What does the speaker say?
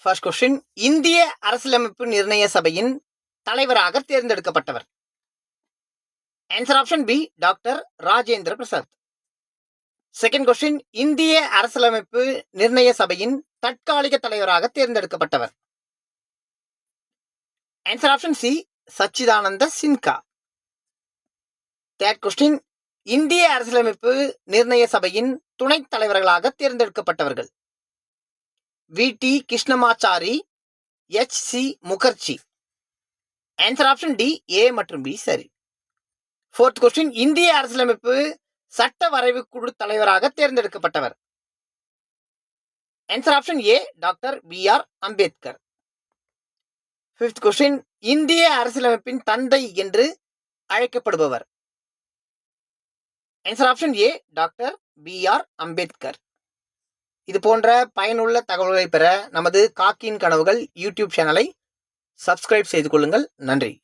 First question, இந்திய அரசியலமைப்பு நிர்ணய சபையின் தலைவராக தேர்ந்தெடுக்கப்பட்டவர். Answer option B, doctor Rajendra Prasad. Second question, இந்திய அரசியலமைப்பு நிர்ணய சபையின் தற்காலிக தலைவராக தேர்ந்தெடுக்கப்பட்டவர். Answer option C, Sachchidananda Sinha. Third question, இந்திய அரசியலமைப்பு நிர்ணய சபையின் துணைத் தலைவர்களாக தேர்ந்தெடுக்கப்பட்டவர்கள். V T. Krishnamachari, H C. Mukherjee. Answer option D, A மற்றும் பி சரி. ஃபோர்த் கொஸ்டின், இந்திய அரசியலமைப்பு சட்ட வரைவு குழு தலைவராக தேர்ந்தெடுக்கப்பட்டவர். Answer option A, doctor B R. Ambedkar. Fifth question, இந்திய அரசியலமைப்பின் தந்தை என்று அழைக்கப்படுபவர். Answer option A, doctor B R. Ambedkar. இது போன்ற பயனுள்ள தகவல்களை பெற நமது காக்கியின் கனவுகள் யூடியூப் சேனலை சப்ஸ்கிரைப் செய்து கொள்ளுங்கள். நன்றி.